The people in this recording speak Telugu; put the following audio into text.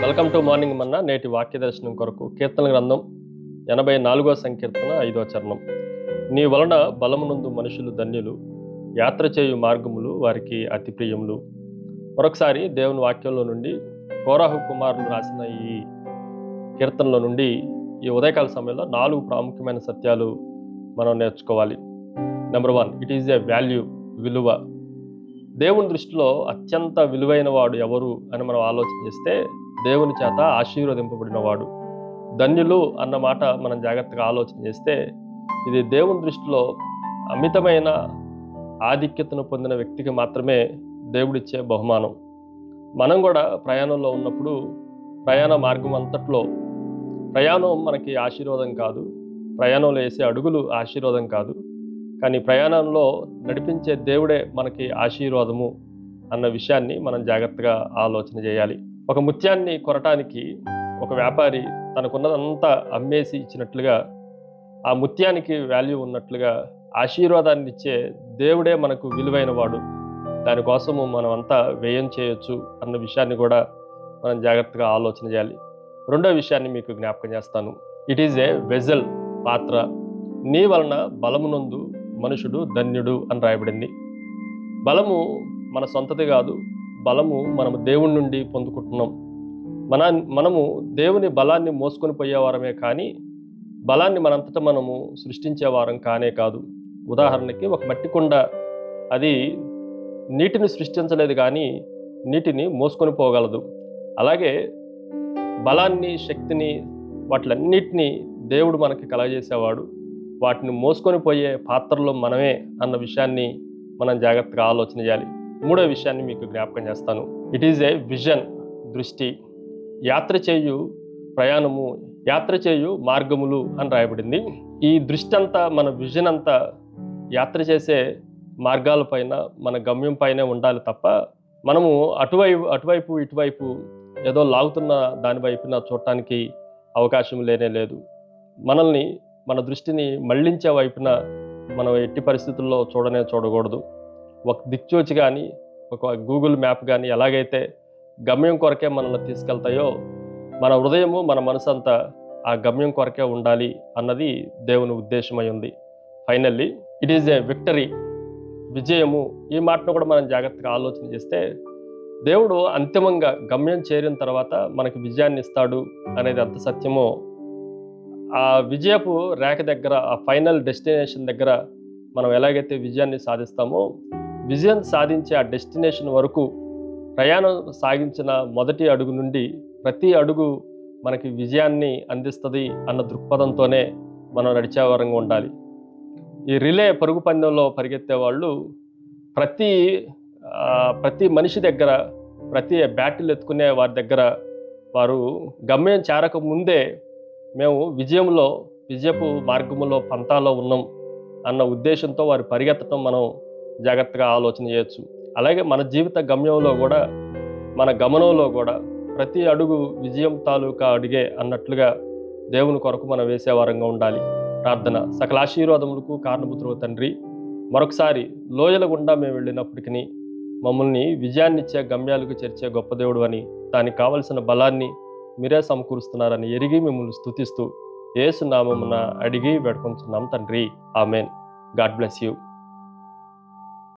వెల్కమ్ టు మార్నింగ్ మన్నా. నేటి వాక్య దర్శనం కొరకు కీర్తన గ్రంథం 84వ సంకీర్తన 5వ చరణం. నీ వలన బలమునందు మనుషులు ధన్యులు, యాత్ర చేయు మార్గములు వారికి అతి ప్రియములు. మరొకసారి దేవుని వాక్యంలో నుండి కోరాహు కుమారులు రాసిన ఈ కీర్తనలో నుండి ఈ ఉదయకాల సమయంలో 4 ప్రాముఖ్యమైన సత్యాలు మనం నేర్చుకోవాలి. Number 1, it is a value, విలువ. దేవుని దృష్టిలో అత్యంత విలువైన వాడు ఎవరు అని మనం ఆలోచన చేస్తే దేవుని చేత ఆశీర్వదింపబడిన వాడు. ధన్యులు అన్న మాట మనం జాగ్రత్తగా ఆలోచన చేస్తే ఇది దేవుని దృష్టిలో అమితమైన ఆధిక్యతను పొందిన వ్యక్తికి మాత్రమే దేవుడిచ్చే బహుమానం. మనం కూడా ప్రయాణంలో ఉన్నప్పుడు ప్రయాణ మార్గం అంతట్లో ప్రయాణం మనకి ఆశీర్వాదం కాదు, ప్రయాణంలో వేసే అడుగులు ఆశీర్వాదం కాదు, కానీ ప్రయాణంలో నడిపించే దేవుడే మనకి ఆశీర్వాదము అన్న విషయాన్ని మనం జాగ్రత్తగా ఆలోచన చేయాలి. ఒక ముత్యాన్ని కొనటానికి ఒక వ్యాపారి తనకున్నదంతా అమ్మేసి ఇచ్చినట్లుగా, ఆ ముత్యానికి వాల్యూ ఉన్నట్లుగా ఆశీర్వాదాన్ని ఇచ్చే దేవుడే మనకు విలువైన వాడు. దానికోసము మనం అంతా వ్యయం చేయొచ్చు అన్న విషయాన్ని కూడా మనం జాగ్రత్తగా ఆలోచన చేయాలి. రెండో విషయాన్ని మీకు జ్ఞాపకం చేస్తాను. ఇట్ ఈజ్ ఏ వెజల్, పాత్ర. నీ వలన బలమునందు మనుషుడు ధన్యుడు అని రాయబడింది. బలము మన సొంతది కాదు, బలము మనము దేవుని నుండి పొందుకుంటున్నాం. మనము దేవుని బలాన్ని మోసుకొని పోయేవారమే కానీ బలాన్ని మనంతటా మనము సృష్టించేవారం కానే కాదు. ఉదాహరణకి ఒక మట్టి కుండ, అది నీటిని సృష్టించలేదు కానీ నీటిని మోసుకొని పోగలదు. అలాగే బలాన్ని, శక్తిని, వాటిలన్నిటినీ దేవుడు మనకి కలగజేసేవాడు. వాటిని మోసుకొని పోయే పాత్రలో మనమే అన్న విషయాన్ని మనం జాగ్రత్తగా ఆలోచన చేయాలి. మూడో విషయాన్ని మీకు జ్ఞాపకం చేస్తాను. ఇట్ ఈజ్ ఏ విజన్, దృష్టి. యాత్ర చేయు ప్రయాణము, యాత్ర చేయు మార్గములు అని రాయబడింది. ఈ దృష్టి అంతా, మన విజన్ అంతా యాత్ర చేసే మార్గాలపైన, మన గమ్యం పైనే ఉండాలి తప్ప మనము అటువైపు ఇటువైపు ఏదో లాగుతున్న దాని వైపున చూడటానికి అవకాశం లేనే లేదు. మనల్ని, మన దృష్టిని మళ్లించే వైపున మనం ఎట్టి పరిస్థితుల్లో చూడకూడదు. ఒక దిక్చూచి కానీ, ఒక గూగుల్ మ్యాప్ కానీ ఎలాగైతే గమ్యం కొరకే మనల్ని తీసుకెళ్తాయో, మన హృదయము, మన మనసు అంతా ఆ గమ్యం కొరకే ఉండాలి అన్నది దేవుని ఉద్దేశమై ఉంది. Finally it is a victory, విజయము. ఈ మాటను కూడా మనం జాగ్రత్తగా ఆలోచన చేస్తే దేవుడు అంతిమంగా గమ్యం చేరిన తర్వాత మనకి విజయాన్ని ఇస్తాడు అనేది ఎంత సత్యమో, ఆ విజయపు రేఖ దగ్గర, ఆ ఫైనల్ డెస్టినేషన్ దగ్గర మనం ఎలాగైతే విజయాన్ని సాధిస్తామో, విజయం సాధించే ఆ డెస్టినేషన్ వరకు ప్రయాణం సాగించిన మొదటి అడుగు నుండి ప్రతి అడుగు మనకి విజయాన్ని అందిస్తుంది అన్న దృక్పథంతోనే మనం నడిచేవారంగా ఉండాలి. ఈ రిలే పరుగు పందెంలో పరిగెత్తే వాళ్ళు ప్రతి మనిషి దగ్గర, ప్రతి బ్యాటిల్ ఎత్తుకునే వారి దగ్గర వారు గమ్యం చేరక ముందే మేము విజయపు మార్గములో, పంతాలో ఉన్నాం అన్న ఉద్దేశంతో వారు పరిగెత్తడం మనం జాగ్రత్తగా ఆలోచన చేయొచ్చు. అలాగే మన జీవిత గమ్యంలో కూడా, మన గమనంలో కూడా ప్రతి అడుగు విజయం తాలూకా అడిగే అన్నట్లుగా దేవుని కొరకు మనం వేసేవారంగా ఉండాలి. ప్రార్థన. సకల ఆశీర్వాదములకు కారణభూతుడు తండ్రి, మరొకసారి లోయల గుండా మేము వెళ్ళినప్పటికీ మమ్మల్ని విజయాన్నిచ్చే గమ్యాలకు చేర్చే గొప్ప దేవుడు అని, దానికి కావలసిన బలాన్ని మీరే సమకూరుస్తున్నారని ఎరిగి మిమ్మల్ని స్తుతిస్తూ యేసు నామమున అడిగి వేడుకొంచున్నాం తండ్రి. ఆమెన్. God bless you.